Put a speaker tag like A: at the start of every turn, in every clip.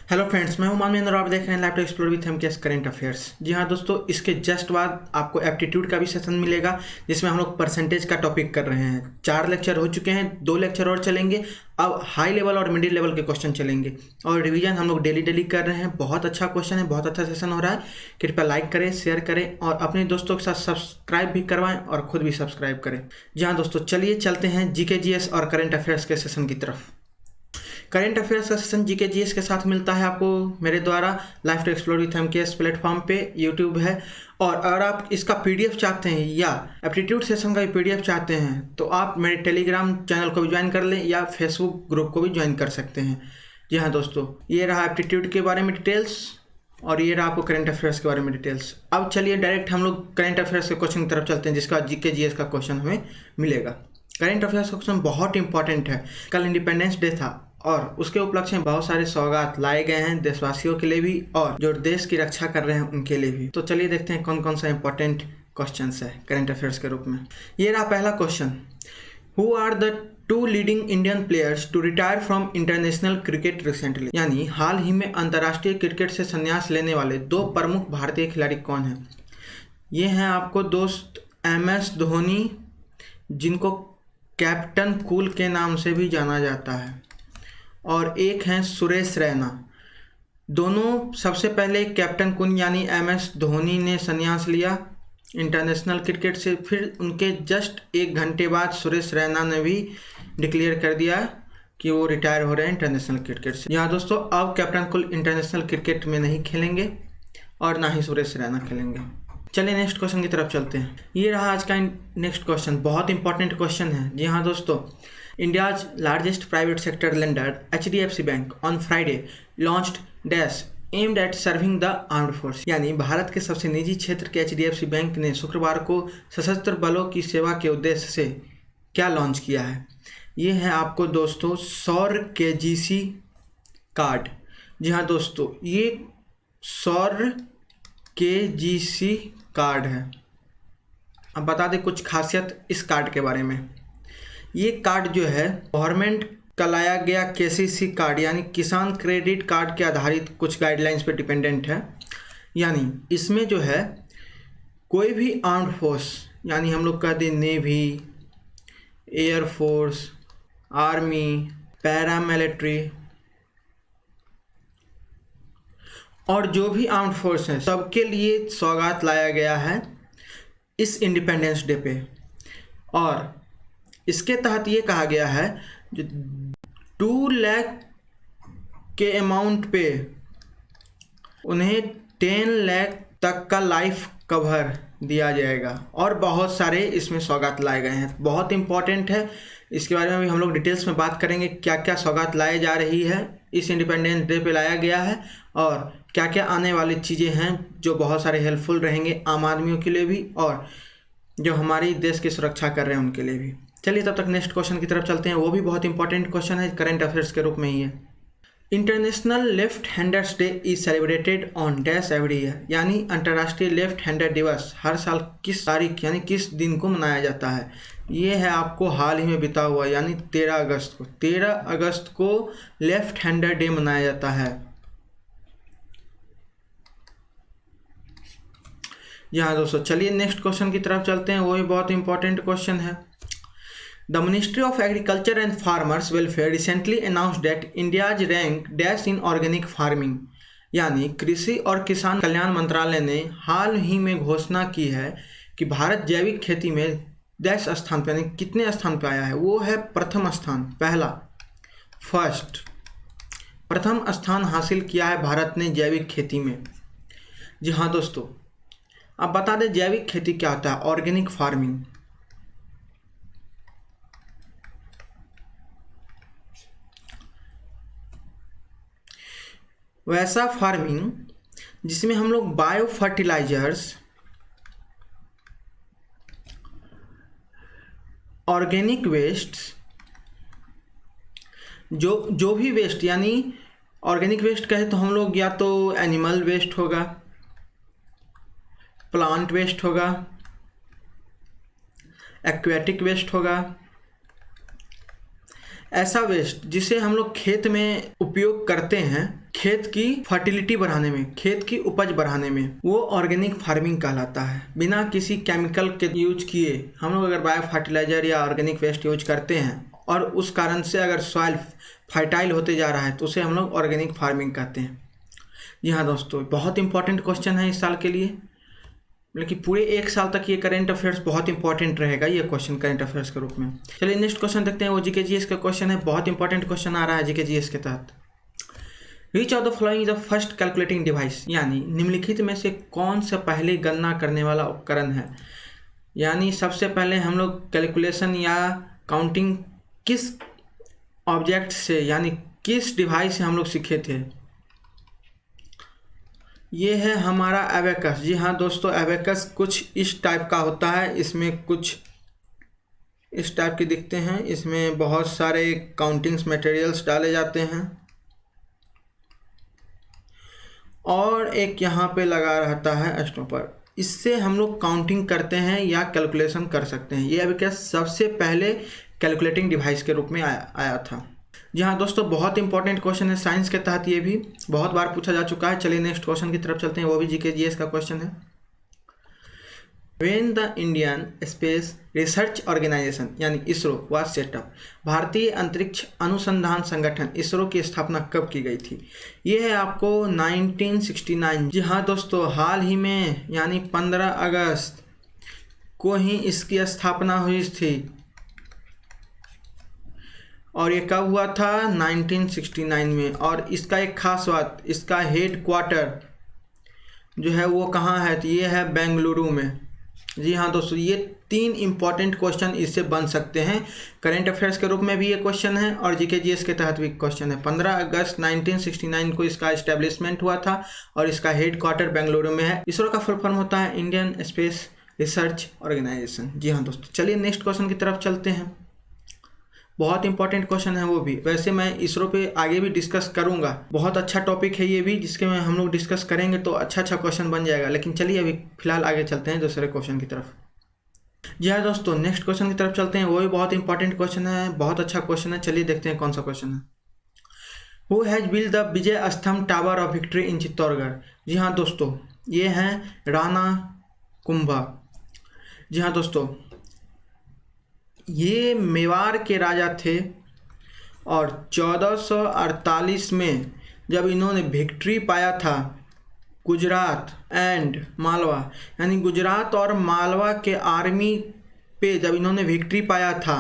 A: Hello friends, मैं हूं मानवेंद्र और आप देख रहे हैं laptop explore with MKS current affairs. जी हाँ दोस्तों, इसके जस्ट बाद आपको एप्टीट्यूड का भी सेशन मिलेगा जिसमें हम लोग परसेंटेज का टॉपिक कर रहे हैं। 4 लेक्चर हो चुके हैं, 2 लेक्चर और चलेंगे। अब हाई लेवल और मिडिल लेवल के क्वेश्चन चलेंगे और रिवीजन हम लोग डेली कर रहे हैं। बहुत अच्छा क्वेश्चन है, बहुत अच्छा सेशन हो रहा है। कृपया लाइक करें, शेयर करें और अपने दोस्तों के साथ सब्सक्राइब भी करवाएं और खुद भी सब्सक्राइब करें। जी हाँ दोस्तों, चलिए चलते हैं जीके जीएस और करंट अफेयर्स के सेशन की तरफ। करंट अफेयर्स का सेशन जीके जीएस के साथ मिलता है आपको मेरे द्वारा life to explore with MKS platform पे, यूट्यूब है। और अगर आप इसका पीडीएफ चाहते हैं या एप्टीट्यूड सेशन का भी पीडीएफ चाहते हैं तो आप मेरे टेलीग्राम चैनल को भी ज्वाइन कर लें या फेसबुक ग्रुप को भी ज्वाइन कर सकते हैं। जी हाँ दोस्तों, ये रहा एप्टीट्यूड के बारे में डिटेल्स और ये रहा आपको करंट अफेयर्स के बारे में डिटेल्स। अब चलिए डायरेक्ट हम लोग करंट अफेयर्स के क्वेश्चन की तरफ चलते हैं जिसका जीके जीएस का क्वेश्चन हमें मिलेगा। करंट अफेयर्स का क्वेश्चन बहुत इंपॉर्टेंट है। कल इंडिपेंडेंस डे था और उसके उपलक्ष्य में बहुत सारे सौगात लाए गए हैं देशवासियों के लिए भी और जो देश की रक्षा कर रहे हैं उनके लिए भी। तो चलिए देखते हैं कौन कौन सा इंपॉर्टेंट क्वेश्चन है करंट अफेयर्स के रूप में। ये रहा पहला question, who are the 2 leading Indian players to retire from international cricket recently. यानी हाल ही में अंतर्राष्ट्रीय क्रिकेट से संन्यास लेने वाले 2 प्रमुख भारतीय खिलाड़ी कौन हैं। ये हैं आपको दोस्त MS धोनी, जिनको कैप्टन कूल के नाम से भी जाना जाता है, और एक हैं सुरेश रैना। दोनों सबसे पहले कैप्टन कूल यानी MS धोनी ने संन्यास लिया इंटरनेशनल क्रिकेट से, फिर उनके जस्ट 1 घंटे बाद सुरेश रैना ने भी डिक्लेयर कर दिया कि वो रिटायर हो रहे हैं इंटरनेशनल क्रिकेट से। यहाँ दोस्तों अब कैप्टन कूल इंटरनेशनल क्रिकेट में नहीं खेलेंगे और ना ही सुरेश रैना खेलेंगे। चलिए नेक्स्ट क्वेश्चन की तरफ चलते हैं। ये रहा आज का नेक्स्ट क्वेश्चन, बहुत इंपॉर्टेंट क्वेश्चन है। जी हाँ दोस्तों, India's largest private sector lender HDFC Bank on Friday launched dash aimed at serving the armed force। यानी भारत के सबसे निजी क्षेत्र के HDFC बैंक ने शुक्रवार को सशस्त्र बलों की सेवा के उद्देश्य से क्या लॉन्च किया है। ये है आपको दोस्तों सौर KGC कार्ड। जी हाँ दोस्तों, ये सौर KGC कार्ड है। अब बता दें कुछ खासियत इस कार्ड के बारे में। ये कार्ड जो है गवर्नमेंट का लाया गया KCC कार्ड यानी किसान क्रेडिट कार्ड के आधारित कुछ गाइडलाइंस पे डिपेंडेंट है। यानी इसमें जो है कोई भी आर्म्ड फोर्स यानी हम लोग कह दें नेवी, एयरफोर्स, आर्मी, पैरामिलिट्री और जो भी आर्म्ड फोर्स हैं सबके लिए सौगात लाया गया है इस इंडिपेंडेंस डे पे। और इसके तहत ये कहा गया है जो 2 लाख के अमाउंट पे उन्हें 10 लाख तक का लाइफ कवर दिया जाएगा और बहुत सारे इसमें सौगात लाए गए हैं। बहुत इंपॉर्टेंट है, इसके बारे में भी हम लोग डिटेल्स में बात करेंगे। क्या क्या सौगात लाई जा रही है इस इंडिपेंडेंस डे पे लाया गया है और क्या क्या आने वाली चीज़ें हैं जो बहुत सारे हेल्पफुल रहेंगे आम आदमियों के लिए भी और जो हमारी देश की सुरक्षा कर रहे हैं उनके लिए भी। चलिए तब तक नेक्स्ट क्वेश्चन की तरफ चलते हैं। वो भी बहुत इंपॉर्टेंट क्वेश्चन है, करंट अफेयर्स के रूप में ही है। International left handers day is celebrated on dash every year. यानी अंतर्राष्ट्रीय लेफ्ट हैंडर दिवस हर साल किस तारीख यानी किस दिन को मनाया जाता है। ये है आपको हाल ही में बिता हुआ यानी 13 अगस्त को। 13 अगस्त को लेफ्ट हैंडर डे मनाया जाता है। यहाँ दोस्तों चलिए नेक्स्ट क्वेश्चन की तरफ चलते हैं। वो भी बहुत इंपॉर्टेंट क्वेश्चन है। The Ministry of Agriculture and Farmers Welfare recently announced that India's rank dash in organic farming। यानी कृषि और किसान कल्याण मंत्रालय ने हाल ही में घोषणा की है कि भारत जैविक खेती में डैश स्थान पर यानी कितने स्थान पर आया है। वो है प्रथम स्थान, प्रथम स्थान हासिल किया है भारत ने जैविक खेती में। जी हाँ दोस्तों, अब बता दें जैविक खेती क्या होता है। ऑर्गेनिक फार्मिंग वैसा फार्मिंग जिसमें हम लोग बायो फर्टिलाइजर्स, ऑर्गेनिक वेस्ट, जो भी वेस्ट यानी ऑर्गेनिक वेस्ट कहे तो हम लोग या तो एनिमल वेस्ट होगा, प्लांट वेस्ट होगा, एक्वेटिक वेस्ट होगा, ऐसा वेस्ट जिसे हम लोग खेत में उपयोग करते हैं, खेत की फर्टिलिटी बढ़ाने में, खेत की उपज बढ़ाने में, वो ऑर्गेनिक फार्मिंग कहलाता है। बिना किसी केमिकल के यूज किए हम लोग अगर बायो फर्टिलाइजर या ऑर्गेनिक वेस्ट यूज करते हैं और उस कारण से अगर सॉइल फर्टाइल होते जा रहा है तो उसे हम लोग ऑर्गेनिक फार्मिंग कहते हैं। जी हाँ दोस्तों, बहुत इंपॉर्टेंट क्वेश्चन है इस साल के लिए, लेकिन पूरे एक साल तक ये करंट अफेयर्स बहुत इंपॉर्टेंट रहेगा ये क्वेश्चन करंट अफेयर्स के रूप में। चलिए नेक्स्ट क्वेश्चन देखते हैं, वो जीके जीएस का क्वेश्चन है। बहुत इंपॉर्टेंट क्वेश्चन आ रहा है जीके जीएस के तहत। Which of the following is the first calculating device, यानी निम्नलिखित में से कौन सा पहले गणना करने वाला उपकरण है। यानी सबसे पहले हम लोग कैलकुलेशन या काउंटिंग किस ऑब्जेक्ट से यानी किस डिवाइस से हम लोग सीखे थे। ये है हमारा एबेकस। जी हाँ दोस्तों, एबेकस कुछ इस टाइप का होता है, इसमें कुछ इस टाइप के दिखते हैं, इसमें बहुत सारे काउंटिंग्स मटेरियल्स डाले जाते हैं और एक यहाँ पे लगा रहता है स्टॉपर। इससे हम लोग काउंटिंग करते हैं या कैलकुलेशन कर सकते हैं। ये एबेकस सबसे पहले कैलकुलेटिंग डिवाइस के रूप में आया था। जी हाँ दोस्तों, बहुत इंपॉर्टेंट क्वेश्चन है साइंस के तहत, ये भी बहुत बार पूछा जा चुका है। चलिए नेक्स्ट क्वेश्चन की तरफ चलते हैं, वो भी जीके जीएस का क्वेश्चन है। When the Indian Space Research Organization यानी इसरो was set up, भारतीय अंतरिक्ष अनुसंधान संगठन इसरो की स्थापना कब की गई थी। ये है आपको 1969। जी हाँ दोस्तों, हाल ही में यानी 15 अगस्त को ही इसकी स्थापना हुई थी। और ये कब हुआ था? 1969 में। और इसका एक खास बात, इसका हेड क्वार्टर जो है वो कहाँ है, तो ये है बेंगलुरु में। जी हाँ दोस्तों, ये 3 इंपॉर्टेंट क्वेश्चन इससे बन सकते हैं। करंट अफेयर्स के रूप में भी ये क्वेश्चन है और जीके जीएस के तहत भी क्वेश्चन है। 15 अगस्त 1969 को इसका एस्टेब्लिशमेंट हुआ था और इसका हेड क्वार्टर बेंगलुरु में है। इसरो का फुल फॉर्म होता है इंडियन स्पेस रिसर्च ऑर्गेनाइजेशन। जी हाँ दोस्तों, चलिए नेक्स्ट क्वेश्चन की तरफ चलते हैं। बहुत इंपॉर्टेंट क्वेश्चन है वो भी। वैसे मैं इसरो पे आगे भी डिस्कस करूंगा, बहुत अच्छा टॉपिक है ये भी, जिसके में हम लोग डिस्कस करेंगे तो अच्छा क्वेश्चन बन जाएगा। लेकिन चलिए अभी फिलहाल आगे चलते हैं दूसरे क्वेश्चन की तरफ। जी हाँ दोस्तों, नेक्स्ट क्वेश्चन की तरफ चलते हैं, वो भी बहुत इंपॉर्टेंट क्वेश्चन है, बहुत अच्छा क्वेश्चन है। चलिए देखते हैं कौन सा क्वेश्चन है। Who has build the Vijay Stambh tower of victory in Chittorgarh. जी हाँ दोस्तों, ये हैं राणा कुंभा। जी हाँ दोस्तों, ये मेवाड़ के राजा थे और 1448 में जब इन्होंने विक्ट्री पाया था गुजरात एंड मालवा, यानी गुजरात और मालवा के आर्मी पे जब इन्होंने विक्ट्री पाया था,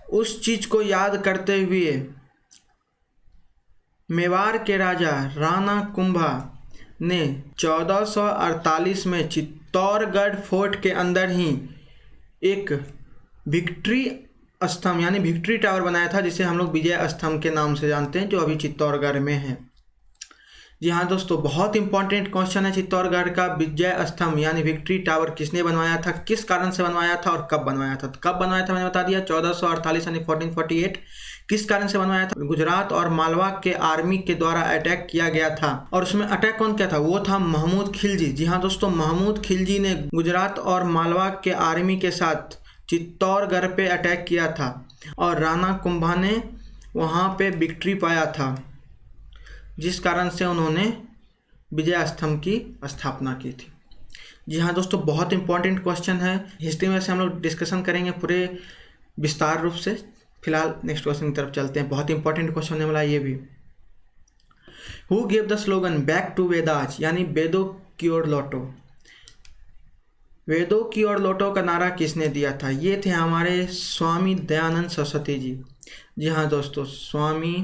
A: उस चीज़ को याद करते हुए मेवाड़ के राजा राणा कुंभा ने 1448 में चित्तौड़गढ़ फोर्ट के अंदर ही एक विक्ट्री स्तंभ यानी विक्ट्री टावर बनाया था, जिसे हम लोग विजय स्तंभ के नाम से जानते हैं, जो अभी चित्तौड़गढ़ में है। जी हाँ दोस्तों, बहुत इंपॉर्टेंट क्वेश्चन है। चित्तौड़गढ़ का विजय स्तंभ यानी विक्ट्री टावर किसने बनवाया था, किस कारण से बनवाया था और कब बनवाया था। तो कब बनवाया था मैंने बता दिया, 1448 यानी 1448। किस कारण से बनवाया था, गुजरात और मालवा के आर्मी के द्वारा अटैक किया गया था। और उसमें अटैक कौन किया था, वो था महमूद खिलजी। जी हाँ दोस्तों, महमूद खिलजी ने गुजरात और मालवा के आर्मी के साथ चित्तौड़गढ़ पे अटैक किया था और राणा कुंभा ने वहाँ पे विक्ट्री पाया था, जिस कारण से उन्होंने विजय स्तंभ की स्थापना की थी। जी हाँ दोस्तों, बहुत इंपॉर्टेंट क्वेश्चन है। हिस्ट्री में से हम लोग डिस्कशन करेंगे पूरे विस्तार रूप से। फिलहाल नेक्स्ट क्वेश्चन की तरफ चलते हैं, बहुत इंपॉर्टेंट क्वेश्चन होने वाला ये भी। Who gave the slogan back to Vedas, यानी वेदों की ओर लौटो। वेदों की ओर लौटो का नारा किसने दिया था, ये थे हमारे स्वामी दयानंद सरस्वती जी। जी हाँ दोस्तों, स्वामी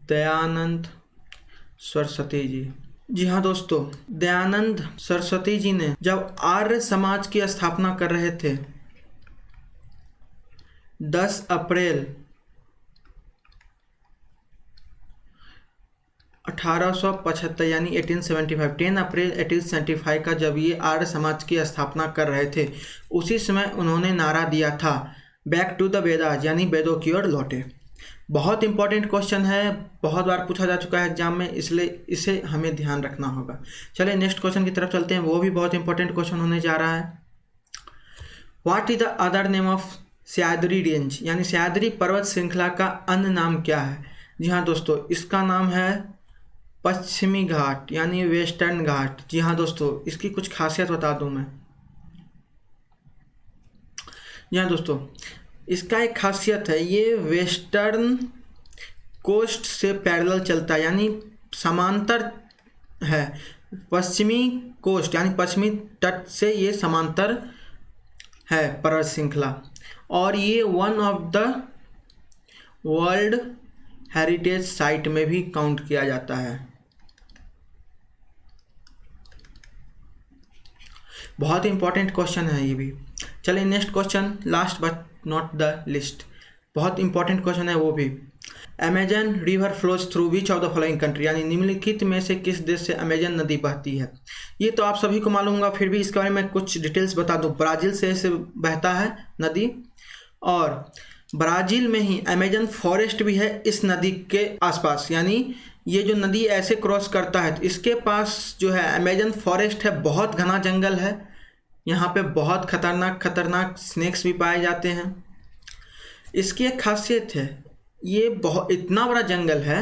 A: दयानंद सरस्वती जी। जी हाँ दोस्तों, दयानंद सरस्वती जी ने जब आर्य समाज की स्थापना कर रहे थे 10 अप्रैल 1875 यानी 1875, 10 अप्रैल 1875 का जब ये आर्य समाज की स्थापना कर रहे थे, उसी समय उन्होंने नारा दिया था बैक टू द वेदास, यानी वेदों की ओर लौटे। बहुत इंपॉर्टेंट क्वेश्चन है, बहुत बार पूछा जा चुका है एग्जाम में, इसलिए इसे हमें ध्यान रखना होगा। चलिए नेक्स्ट क्वेश्चन की तरफ चलते हैं, वो भी बहुत इंपॉर्टेंट क्वेश्चन होने जा रहा है। What is the other name of Sahyadri range, यानी सह्याद्री पर्वत श्रृंखला का अन्य नाम क्या है। जी हाँ दोस्तों, इसका नाम है पश्चिमी घाट यानी वेस्टर्न घाट। जी हाँ दोस्तों, इसकी कुछ खासियत बता दूं मैं। जी हाँ दोस्तों, इसका एक खासियत है, ये वेस्टर्न कोस्ट से पैरेलल चलता है यानी समांतर है। पश्चिमी कोस्ट यानी पश्चिमी तट से ये समांतर है पर्वत श्रृंखला, और ये one of the world heritage site में भी काउंट किया जाता है। बहुत ही इंपॉर्टेंट क्वेश्चन है ये भी। चलिए next question, last but not the list, बहुत इंपॉर्टेंट क्वेश्चन है वो भी। Amazon river flows through which of the following country, यानी निम्नलिखित में से किस देश से अमेजन नदी बहती है। ये तो आप सभी को मालूम होगा, फिर भी इसके बारे में कुछ डिटेल्स बता दूं। ब्राज़ील से इसे बहता है नदी, और ब्राज़ील में ही अमेजन फॉरेस्ट भी है इस नदी के आसपास, यानी ये जो नदी ऐसे क्रॉस करता है तो इसके पास जो है अमेजन फॉरेस्ट है, बहुत घना जंगल है। यहाँ पे बहुत खतरनाक स्नेक्स भी पाए जाते हैं। इसकी एक खासियत है, ये बहुत इतना बड़ा जंगल है,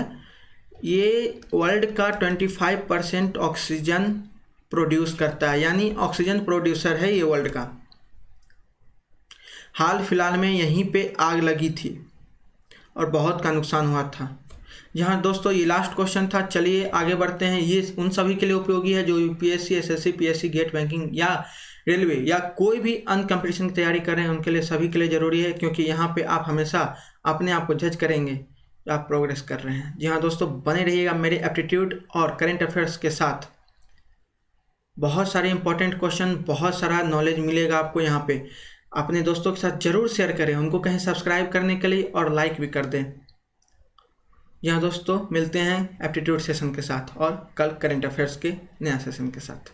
A: ये वर्ल्ड का 25% ऑक्सीजन प्रोड्यूस करता है, यानी ऑक्सीजन प्रोड्यूसर है ये वर्ल्ड का। हाल फिलहाल में यहीं पे आग लगी थी और बहुत का नुकसान हुआ था। यहाँ दोस्तों ये लास्ट क्वेश्चन था। चलिए आगे बढ़ते हैं। ये उन सभी के लिए उपयोगी है जो UPSC, SSC, PSC, GATE, banking या रेलवे या कोई भी अन्य कंपटीशन की तैयारी कर रहे हैं, उनके लिए सभी के लिए ज़रूरी है, क्योंकि यहाँ पे आप हमेशा अपने आप को जज करेंगे कि आप प्रोग्रेस कर रहे हैं। जी हाँ दोस्तों, बने रहिएगा मेरे एप्टीट्यूड और करेंट अफेयर्स के साथ। बहुत सारे इंपॉर्टेंट क्वेश्चन, बहुत सारा नॉलेज मिलेगा आपको यहाँ पे। अपने दोस्तों के साथ ज़रूर शेयर करें, उनको कहें सब्सक्राइब करने के लिए और लाइक भी कर दें। यहाँ दोस्तों मिलते हैं एप्टीट्यूड सेशन के साथ और कल करेंट अफेयर्स के नया सेशन के साथ।